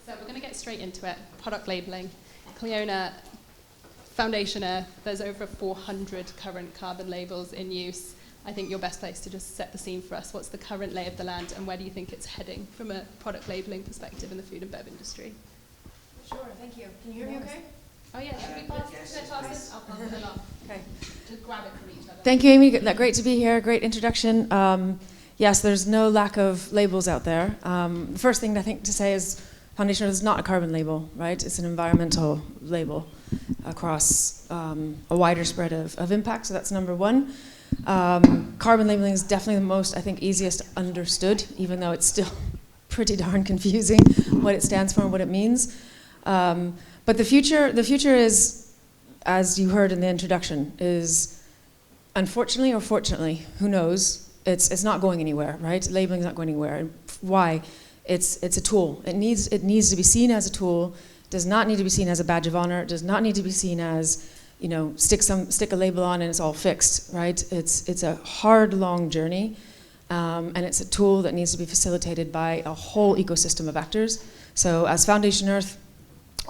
So we're going to get straight into it. Product labeling. Cliona, foundationer, there's over 400 current carbon labels in use. I think you're best placed to just set the scene for us. What's the current lay of the land, and where do you think it's heading from a product labeling perspective in the food and bev industry? Sure, thank you. Can you hear me okay? Oh yeah, should we pass this? I'll pass it along. Okay. Just grab it from each other. Thank you, Amy. Great to be here. Great introduction. Yes, there's no lack of labels out there. The first thing I think to say is foundation is not a carbon label, right? It's an environmental label across a wider spread of impact, so that's number one. Carbon labeling is definitely the most, I think, easiest understood, even though it's still pretty darn confusing what it stands for and what it means. But the future is, as you heard in the introduction, is unfortunately or fortunately, who knows, it's not going anywhere, right? Labeling is not going anywhere. And why? It's a tool. It needs to be seen as a tool. Does not need to be seen as a badge of honor. It does not need to be seen as, you know, stick a label on and it's all fixed, right? It's a hard, long journey, and it's a tool that needs to be facilitated by a whole ecosystem of actors. So as Foundation Earth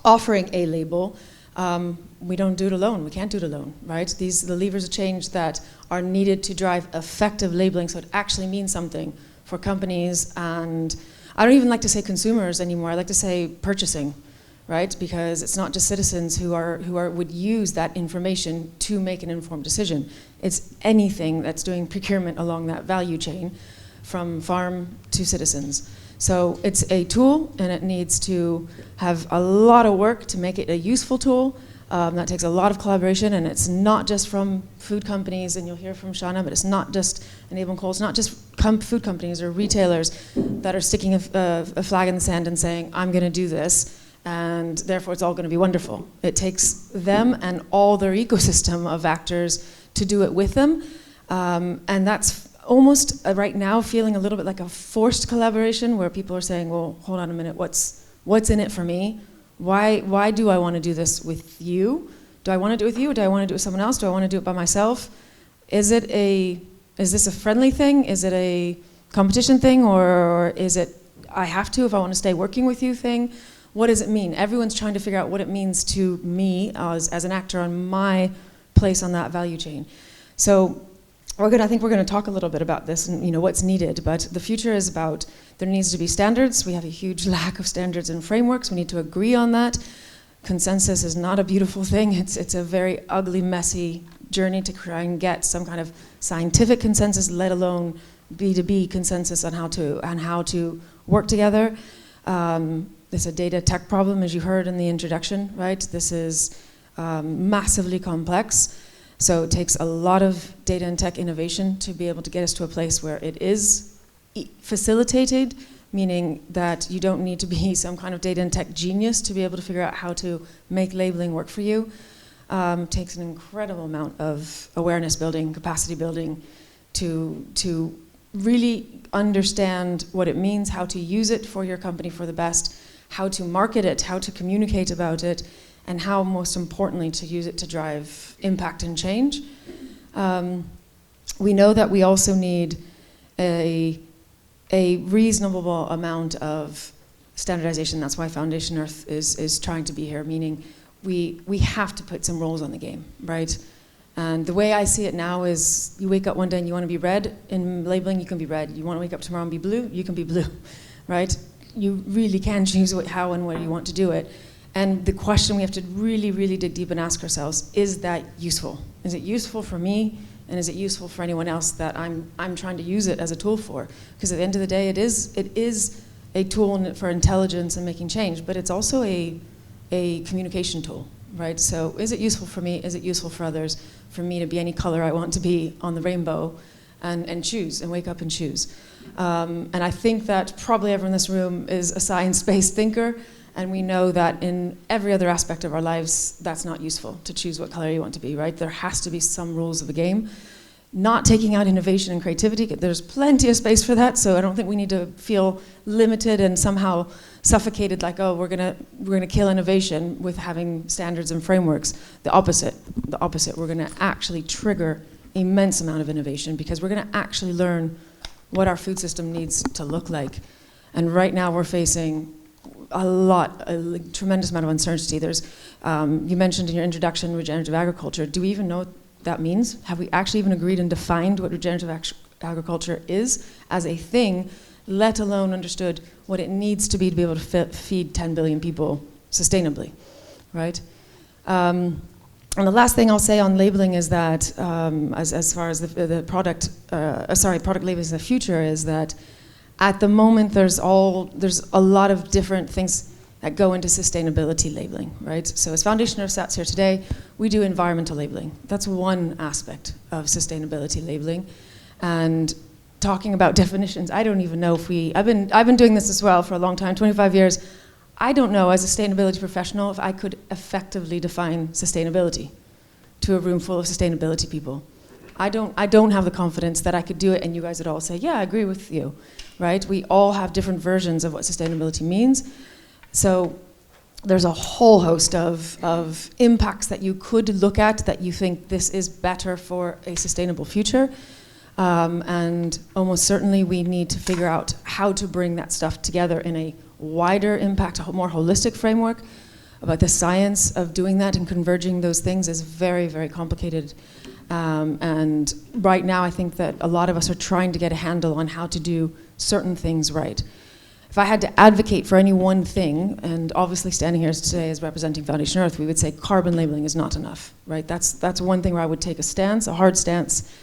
offering a label, we don't do it alone. We can't do it alone, right? These are the levers of change that are needed to drive effective labeling, so it actually means something for companies, and I don't even like to say consumers anymore. I like to say purchasing, right? Because it's not just citizens who would use that information to make an informed decision. It's anything that's doing procurement along that value chain, from farm to citizens. So it's a tool, and it needs to have a lot of work to make it a useful tool. That takes a lot of collaboration, and it's not just from food companies, and you'll hear from Shaunagh, but it's not just Enable and Coles, not just food companies or retailers that are sticking a flag in the sand and saying, I'm going to do this, and therefore it's all going to be wonderful. It takes them and all their ecosystem of actors to do it with them, and that's almost right now feeling a little bit like a forced collaboration, where people are saying, well, hold on a minute, what's in it for me? Why do I want to do this with you? Do I want to do it with you, or do I want to do it with someone else? Do I want to do it by myself? Is this a friendly thing? Is it a competition thing? Or is it I have to if I want to stay working with you thing? What does it mean? Everyone's trying to figure out what it means to me as an actor on my place on that value chain. So I think we're going to talk a little bit about this and, you know, what's needed, but the future is about, there needs to be standards. We have a huge lack of standards and frameworks. We need to agree on that. Consensus is not a beautiful thing. It's a very ugly, messy journey to try and get some kind of scientific consensus, let alone B2B consensus on how to work together. There's a data tech problem, as you heard in the introduction, right? This is massively complex. So it takes a lot of data and tech innovation to be able to get us to a place where it is facilitated, meaning that you don't need to be some kind of data and tech genius to be able to figure out how to make labeling work for you. Takes an incredible amount of awareness building, capacity building to really understand what it means, how to use it for your company for the best, how to market it, how to communicate about it, and how, most importantly, to use it to drive impact and change. We know that we also need a reasonable amount of standardization. That's why Foundation Earth is trying to be here, meaning we have to put some roles on the game, right? And the way I see it now is you wake up one day and you want to be red. In labeling, you can be red. You want to wake up tomorrow and be blue, you can be blue, right? You really can choose how and where you want to do it. And the question we have to really, really dig deep and ask ourselves, is that useful? Is it useful for me? And is it useful for anyone else that I'm trying to use it as a tool for? Because at the end of the day, it is a tool for intelligence and making change, but it's also a communication tool, right? So is it useful for me? Is it useful for others? For me to be any color I want to be on the rainbow and choose and wake up and choose. And I think that probably everyone in this room is a science-based thinker, and we know that in every other aspect of our lives, that's not useful to choose what color you want to be, right? There has to be some rules of the game. Not taking out innovation and creativity, there's plenty of space for that, so I don't think we need to feel limited and somehow suffocated like, oh, we're gonna kill innovation with having standards and frameworks. The opposite, we're gonna actually trigger immense amount of innovation because we're gonna actually learn what our food system needs to look like. And right now we're facing a tremendous amount of uncertainty. There's, you mentioned in your introduction regenerative agriculture. Do we even know what that means? Have we actually even agreed and defined what regenerative agriculture is as a thing, let alone understood what it needs to be able to feed 10 billion people sustainably, right? And the last thing I'll say on labeling is that, as far as the product labeling in the future, is that at the moment there's a lot of different things that go into sustainability labeling, right? So as Foundation Earth sits here today, we do environmental labeling. That's one aspect of sustainability labeling. And talking about definitions, I don't even know if I've been doing this as well for a long time, 25 years. I don't know, as a sustainability professional, if I could effectively define sustainability to a room full of sustainability people. I don't have the confidence that I could do it and you guys would all say, yeah, I agree with you, right? We all have different versions of what sustainability means. So there's a whole host of impacts that you could look at that you think this is better for a sustainable future. And almost certainly we need to figure out how to bring that stuff together in a wider impact, a more holistic framework. About the science of doing that and converging those things is very, very complicated. And right now I think that a lot of us are trying to get a handle on how to do certain things right. If I had to advocate for any one thing, and obviously standing here today as representing Foundation Earth, we would say carbon labeling is not enough, right? That's one thing where I would take a stance, a hard stance,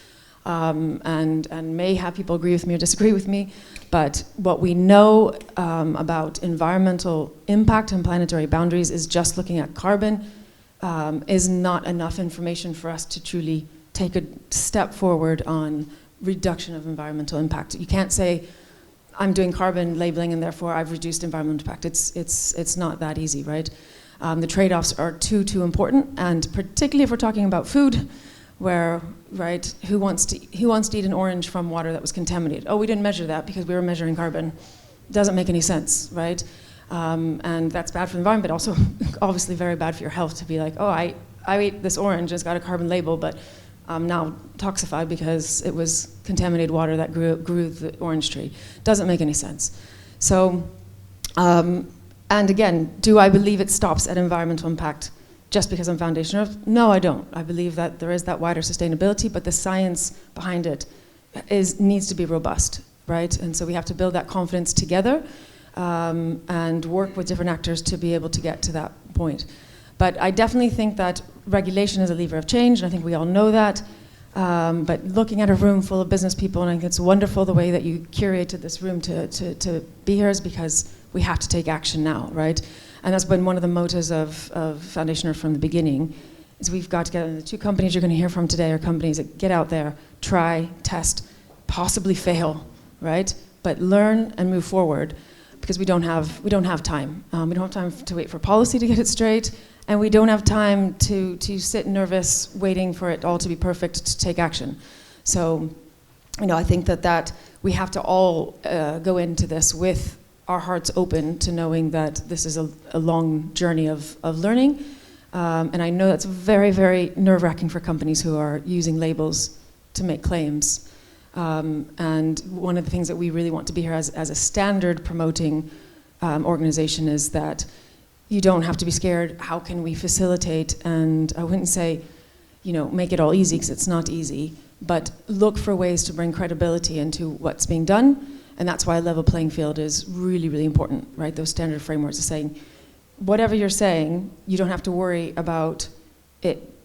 and may have people agree with me or disagree with me, but what we know about environmental impact and planetary boundaries is just looking at carbon is not enough information for us to truly take a step forward on reduction of environmental impact. You can't say, I'm doing carbon labeling and therefore I've reduced environmental impact. It's not that easy, right? The trade-offs are too important, and particularly if we're talking about food, where, right, who wants to eat an orange from water that was contaminated? Oh, we didn't measure that because we were measuring carbon. Doesn't make any sense, right? And that's bad for the environment, but also obviously very bad for your health to be like, oh, I ate this orange, it's got a carbon label, but I'm now toxified because it was contaminated water that grew the orange tree. Doesn't make any sense. So, and again, do I believe it stops at environmental impact just because I'm Foundation Earth? No, I don't. I believe that there is that wider sustainability, but the science behind it needs to be robust, right? And so we have to build that confidence together and work with different actors to be able to get to that point. But I definitely think that regulation is a lever of change, and I think we all know that. But looking at a room full of business people, and I think it's wonderful the way that you curated this room to be here, is because we have to take action now, right? And that's been one of the motives of Foundation Earth from the beginning, is we've got to get, the two companies you're going to hear from today are companies that get out there, try, test, possibly fail, right? But learn and move forward, because we don't have time. We don't have time to wait for policy to get it straight, and we don't have time to sit nervous waiting for it all to be perfect to take action. So, I think that we have to all go into this with our hearts open to knowing that this is a long journey of learning. And I know that's very, very nerve-wracking for companies who are using labels to make claims. And one of the things that we really want to be here as a standard promoting organization is that you don't have to be scared. How can we facilitate? And I wouldn't say, make it all easy, because it's not easy, but look for ways to bring credibility into what's being done. And that's why a level playing field is really, really important, right? Those standard frameworks are saying, whatever you're saying, you don't have to worry about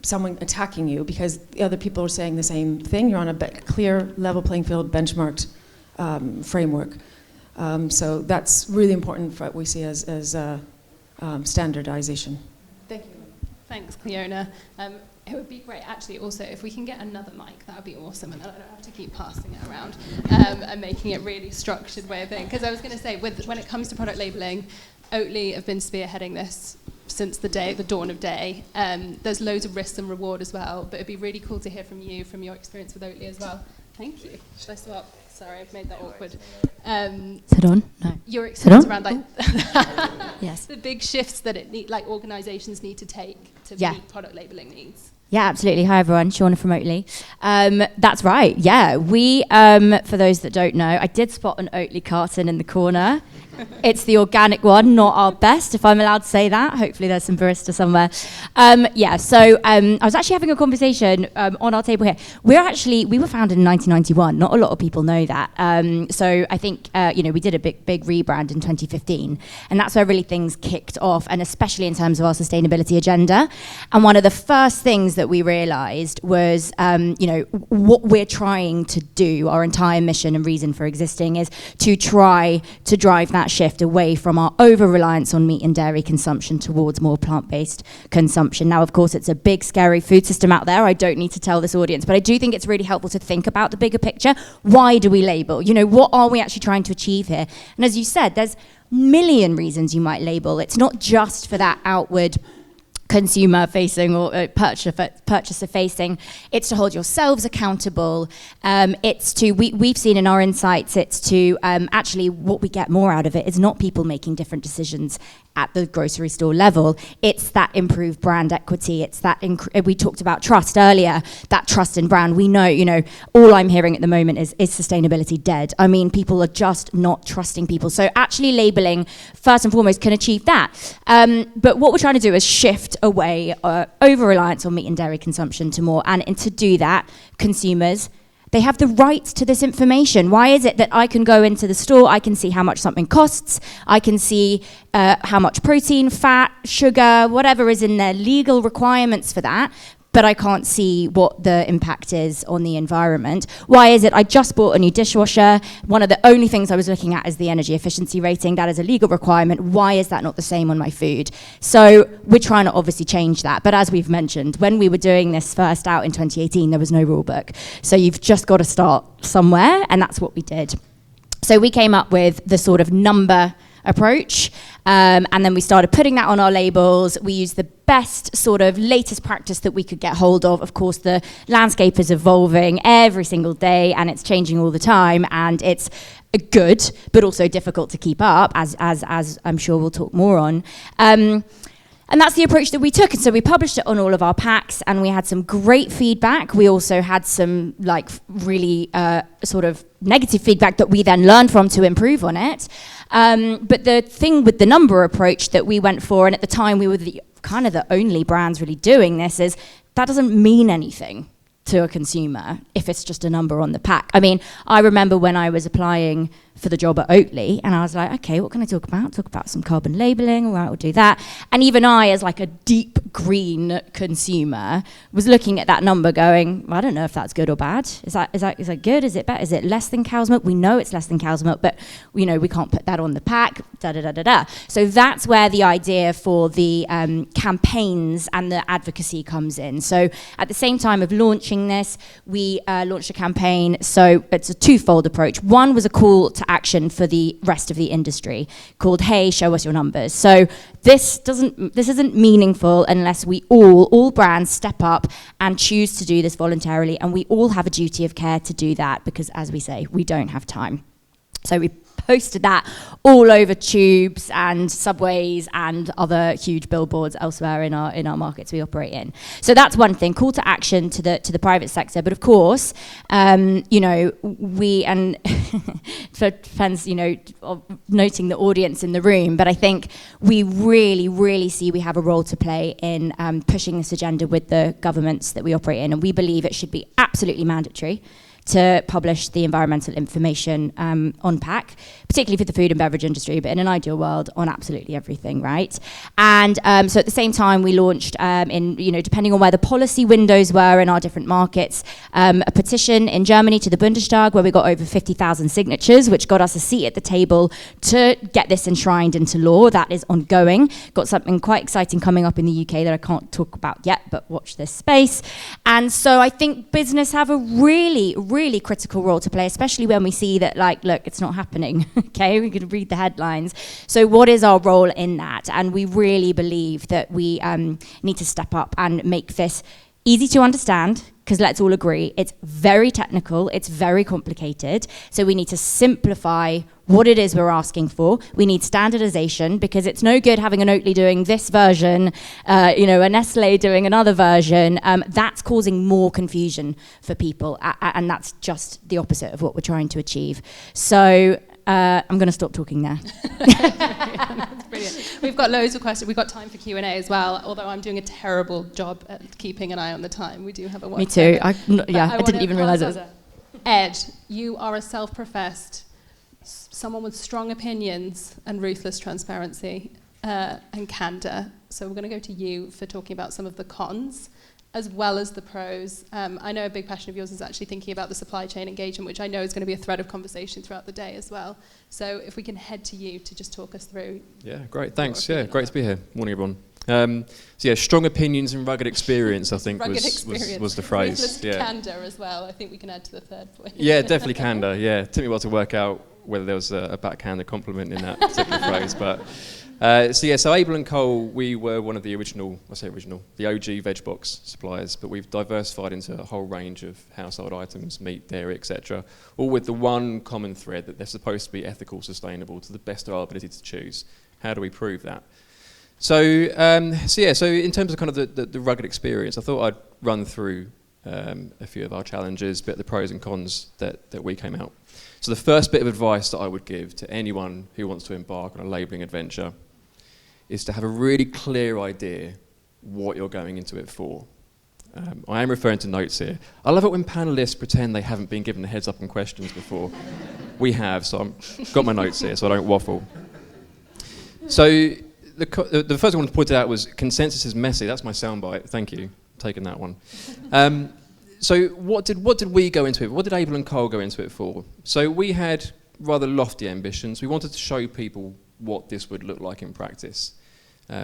someone attacking you, because the other people are saying the same thing. You're on a clear level playing field, benchmarked framework. So that's really important for what we see as standardization. Thank you. Thanks, Cliona. It would be great, actually, also, if we can get another mic, that would be awesome, and then I don't have to keep passing it around and making it really structured way of thing. Because I was going to say, when it comes to product labeling, Oatly have been spearheading this since the dawn of day. There's loads of risks and reward as well, but it'd be really cool to hear from you, from your experience with Oatly as well. Thank you. Should I swap? Sorry, I've made that awkward. Sit on? No. Your experience around Yes. the big shifts that organisations need to take to meet product labeling needs. Yeah, absolutely. Hi, everyone. Shaunagh from Oatly. That's right. Yeah, we, for those that don't know, I did spot an Oatly carton in the corner. It's the organic one, not our best, if I'm allowed to say that. Hopefully there's some barista somewhere. I was actually having a conversation on our table here. We were founded in 1991. Not a lot of people know that. So I think, we did a big rebrand in 2015. And that's where really things kicked off, and especially in terms of our sustainability agenda. And one of the first things that we realized was, what we're trying to do, our entire mission and reason for existing is to try to drive that shift away from our over-reliance on meat and dairy consumption towards more plant-based consumption. Now, of course, it's a big, scary food system out there. I don't need to tell this audience, but I do think it's really helpful to think about the bigger picture. Why do we label? What are we actually trying to achieve here? And as you said, there's million reasons you might label. It's not just for that outward consumer facing or purchaser facing. It's to hold yourselves accountable. It's to, we've seen in our insights, it's to actually what we get more out of it is not people making different decisions at the grocery store level. It's that improved brand equity. It's that, we talked about trust earlier, that trust in brand. We know, all I'm hearing at the moment is sustainability dead. I mean, people are just not trusting people. So actually labeling, first and foremost, can achieve that. But what we're trying to do is shift away over-reliance on meat and dairy consumption to more, and to do that, consumers, they have the right to this information. Why is it that I can go into the store, I can see how much something costs, I can see how much protein, fat, sugar, whatever is in their legal requirements for that, but I can't see what the impact is on the environment? Why is it I just bought a new dishwasher, one of the only things I was looking at is the energy efficiency rating, that is a legal requirement, why is that not the same on my food? So we're trying to obviously change that, but as we've mentioned, when we were doing this first out in 2018, there was no rule book. So you've just got to start somewhere, and that's what we did. So we came up with the sort of number approach, and then we started putting that on our labels. We used the best sort of latest practice that we could get hold of. Of course, the landscape is evolving every single day and it's changing all the time, and it's good but also difficult to keep up, as I'm sure we'll talk more on. And that's the approach that we took. And so we published it on all of our packs, and we had some great feedback. We also had some really sort of negative feedback that we then learned from to improve on it. But the thing with the number approach that we went for, and at the time we were the only brands really doing this, is that doesn't mean anything to a consumer if it's just a number on the pack. I mean, I remember when I was applying for the job at Oatly, and I was like, okay, what can I talk about? Talk about some carbon labeling, all right, we'll do that. And even I, as a deep green consumer, was looking at that number going, well, I don't know if that's good or bad. Is that good? Is it bad? Is it less than cow's milk? We know it's less than cow's milk, but we can't put that on the pack, da-da-da-da-da. So that's where the idea for the campaigns and the advocacy comes in. So at the same time of launching this, we launched a campaign. So it's a twofold approach. One was a call to action for the rest of the industry called, hey, show us your numbers. So this isn't meaningful unless we all brands step up and choose to do this voluntarily, and we all have a duty of care to do that, because as we say, we don't have time. So we posted that all over tubes and subways and other huge billboards elsewhere in our markets we operate in. So that's one thing, call to action to the private sector. But of course, we, and for fans, noting the audience in the room, but I think we really see we have a role to play in pushing this agenda with the governments that we operate in, and we believe it should be absolutely mandatory to publish the environmental information on pack, particularly for the food and beverage industry, but in an ideal world, on absolutely everything, right? And so at the same time, we launched, depending on where the policy windows were in our different markets, a petition in Germany to the Bundestag, where we got over 50,000 signatures, which got us a seat at the table to get this enshrined into law. That is ongoing. Got something quite exciting coming up in the UK that I can't talk about yet, but watch this space. And so I think business have a really critical role to play, especially when we see that, look, it's not happening. Okay, we can read the headlines. So what is our role in that? And we really believe that we need to step up and make this easy to understand, because let's all agree, it's very technical, it's very complicated. So we need to simplify what it is we're asking for. We need standardisation, because it's no good having an Oatly doing this version, a Nestle doing another version. That's causing more confusion for people, and that's just the opposite of what we're trying to achieve. So I'm going to stop talking now. That's brilliant. We've got loads of questions. We've got time for Q&A as well, although I'm doing a terrible job at keeping an eye on the time. We do have a one. Me too. I didn't even realise it was... Ed, you are a self-professed someone with strong opinions and ruthless transparency and candor. So we're going to go to you for talking about some of the cons as well as the pros. I know a big passion of yours is actually thinking about the supply chain engagement, which I know is going to be a thread of conversation throughout the day as well. So if we can head to you to just talk us through. Yeah, great. Thanks. Yeah, great to be here. Morning, everyone. So yeah, strong opinions and rugged experience, I think was the phrase. Ruthless candor as well. I think we can add to the third point. Yeah, definitely candor. Yeah, it took me a while to work out whether there was a backhanded compliment in that particular phrase. But so Abel and Cole, we were one of the the OG veg box suppliers, but we've diversified into a whole range of household items, meat, dairy, etc., all with the one common thread that they're supposed to be ethical, sustainable, to the best of our ability to choose. How do we prove that? So in terms of kind of the rugged experience, I thought I'd run through a few of our challenges, bit of the pros and cons that we came out. So the first bit of advice that I would give to anyone who wants to embark on a labelling adventure is to have a really clear idea what you're going into it for. I am referring to notes here. I love it when panellists pretend they haven't been given a heads up on questions before. We have, so I've got my notes here so I don't waffle. So the first one pointed out was consensus is messy. That's my soundbite. Thank you. Taking that one. So what did we go into it? What did Abel and Cole go into it for? So we had rather lofty ambitions. We wanted to show people what this would look like in practice.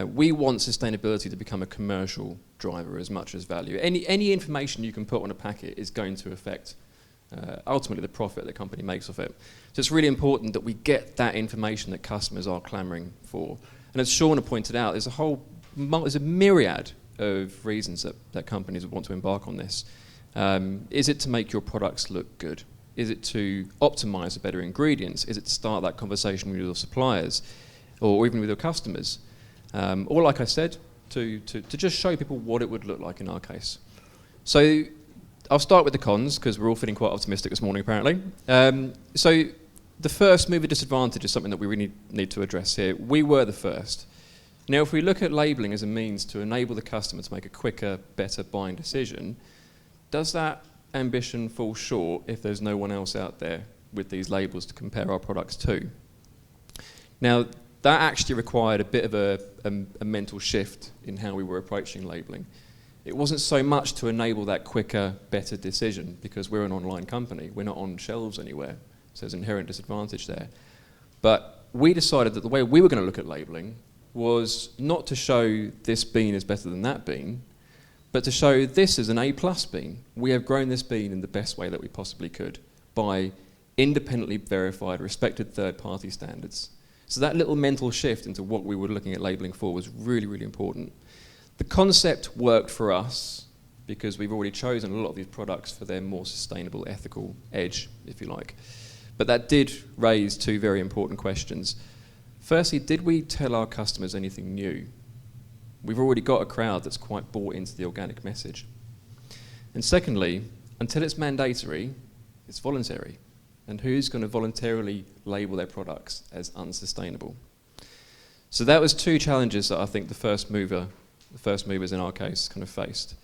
We want sustainability to become a commercial driver as much as value. Any information you can put on a packet is going to affect ultimately the profit the company makes of it. So it's really important that we get that information that customers are clamouring for. And as Shaunagh pointed out, there's a myriad of reasons that companies would want to embark on this. Is it to make your products look good? Is it to optimise the better ingredients? Is it to start that conversation with your suppliers or even with your customers? Or like I said, to just show people what it would look like in our case. So I'll start with the cons because we're all feeling quite optimistic this morning apparently. So the first mover disadvantage is something that we really need to address here. We were the first. Now if we look at labelling as a means to enable the customer to make a quicker, better buying decision, does that ambition fall short if there's no one else out there with these labels to compare our products to? Now, that actually required a bit of a mental shift in how we were approaching labelling. It wasn't so much to enable that quicker, better decision because we're an online company. We're not on shelves anywhere, so there's an inherent disadvantage there. But we decided that the way we were going to look at labelling was not to show this bean is better than that bean, but to show this is an A+ bean. We have grown this bean in the best way that we possibly could by independently verified, respected third-party standards. So that little mental shift into what we were looking at labelling for was really, really important. The concept worked for us because we've already chosen a lot of these products for their more sustainable, ethical edge, if you like. But that did raise two very important questions. Firstly, did we tell our customers anything new? We've already got a crowd that's quite bought into the organic message. And secondly, until it's mandatory, it's voluntary. And who's going to voluntarily label their products as unsustainable? So that was two challenges that I think the first movers in our case kind of faced.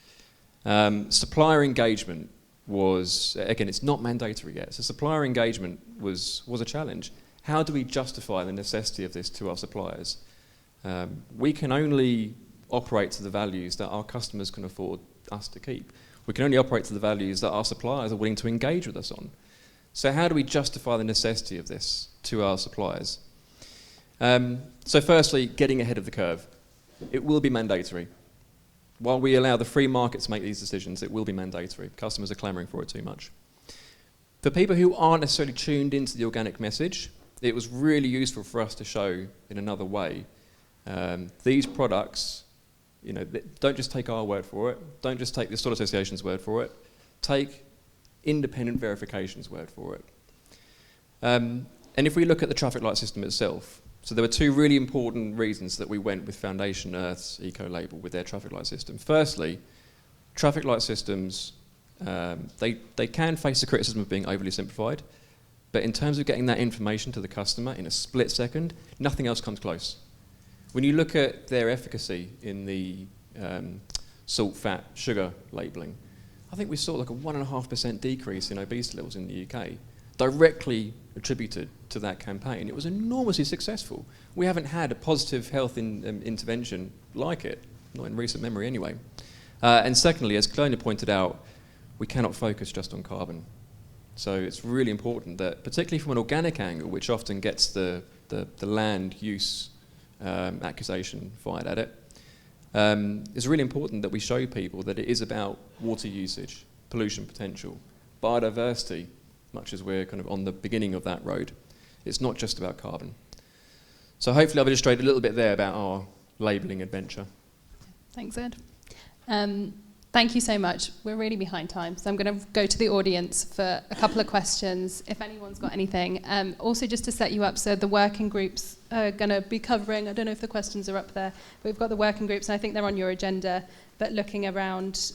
Supplier engagement was, again, it's not mandatory yet, so supplier engagement was a challenge. How do we justify the necessity of this to our suppliers? We can only operate to the values that our customers can afford us to keep. We can only operate to the values that our suppliers are willing to engage with us on. So how do we justify the necessity of this to our suppliers? So firstly, getting ahead of the curve. It will be mandatory. While we allow the free market to make these decisions, it will be mandatory. Customers are clamouring for it too much. For people who aren't necessarily tuned into the organic message, it was really useful for us to show in another way. These products, don't just take our word for it. Don't just take the Store Association's word for it. Take independent verification's word for it. And if we look at the traffic light system itself, so there were two really important reasons that we went with Foundation Earth's eco-label with their traffic light system. Firstly, traffic light systems, they can face the criticism of being overly simplified, but in terms of getting that information to the customer in a split second, nothing else comes close. When you look at their efficacy in the salt, fat, sugar labelling, I think we saw like a 1.5% decrease in obesity levels in the UK, directly attributed to that campaign. It was enormously successful. We haven't had a positive health intervention like it, not in recent memory anyway. And secondly, as Cliona pointed out, we cannot focus just on carbon. So it's really important that, particularly from an organic angle, which often gets the land use accusation fired at it, it's really important that we show people that it is about water usage, pollution potential, biodiversity, much as we're kind of on the beginning of that road. It's not just about carbon. So hopefully I've illustrated a little bit there about our labelling adventure. Thanks, Ed. Thank you so much. We're really behind time, so I'm going to go to the audience for a couple of questions, if anyone's got anything. Also, just to set you up, so the working groups are going to be covering, I don't know if the questions are up there, but we've got the working groups, and I think they're on your agenda, but looking around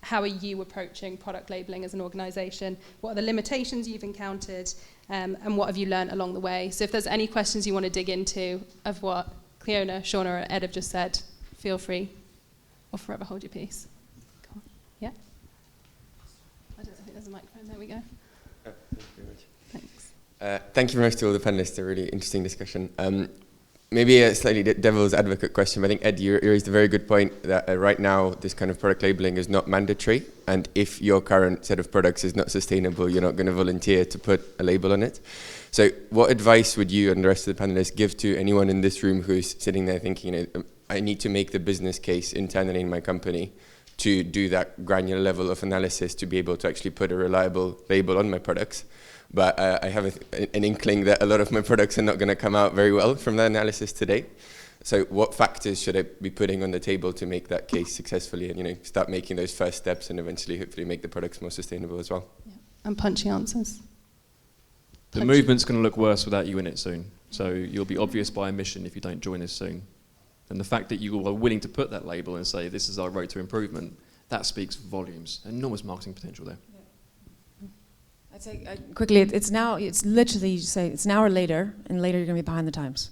how are you approaching product labelling as an organisation? What are the limitations you've encountered, and what have you learned along the way? So if there's any questions you want to dig into of what Cliona, Shaunagh, or Ed have just said, feel free. Or forever hold your peace. Come on. Yeah? I don't think there's a microphone. There we go. Thank you very much. Thanks. Thank you very much to all the panelists. A really interesting discussion. Maybe a slightly devil's advocate question, but I think, Ed, you raised a very good point that right now this kind of product labeling is not mandatory, and if your current set of products is not sustainable, you're not going to volunteer to put a label on it. So what advice would you and the rest of the panelists give to anyone in this room who's sitting there thinking, I need to make the business case internally in my company to do that granular level of analysis to be able to actually put a reliable label on my products. But I have an inkling that a lot of my products are not going to come out very well from that analysis today. So what factors should I be putting on the table to make that case successfully and start making those first steps and eventually hopefully make the products more sustainable as well? Yeah. And punchy answers. The movement's going to look worse without you in it soon. So you'll be obvious by omission if you don't join us soon. And the fact that you are willing to put that label and say, this is our road to improvement, that speaks volumes. Enormous marketing potential there. Yeah. I'd say quickly, it's literally, you say, it's now or later, and later you're going to be behind the times,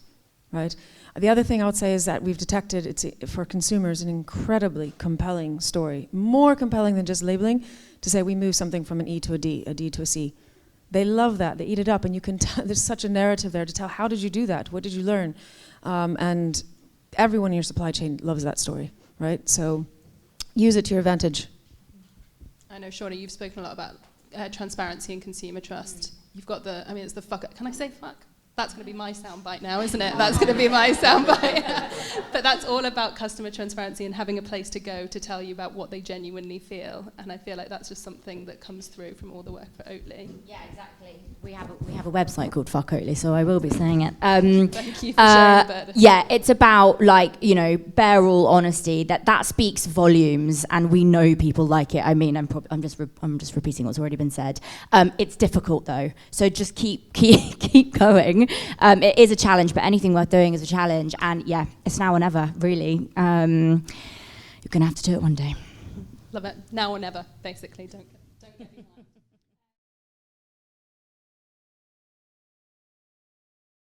right? The other thing I would say is that we've detected, it's for consumers, an incredibly compelling story. More compelling than just labeling, to say we move something from an E to a D to a C. They love that, they eat it up, and you can tell, there's such a narrative there to tell, how did you do that? What did you learn? And everyone in your supply chain loves that story, right? So use it to your advantage. I know, Shaunagh, you've spoken a lot about transparency and consumer trust. You've got it's the fuck. Can I say fuck? That's going to be my soundbite now, isn't it? That's going to be my soundbite. But that's all about customer transparency and having a place to go to tell you about what they genuinely feel. And I feel like that's just something that comes through from all the work for Oatly. Yeah, exactly. We have a website called Fuck Oatly, so I will be saying it. Thank you for sharing the burden. Yeah, it's about bare all honesty. That speaks volumes, and we know people like it. I mean, I'm just repeating what's already been said. It's difficult though, so just keep going. It is a challenge, but anything worth doing is a challenge. And yeah, it's now or never, really. You're going to have to do it one day. Love it. Now or never, basically. Don't get behind.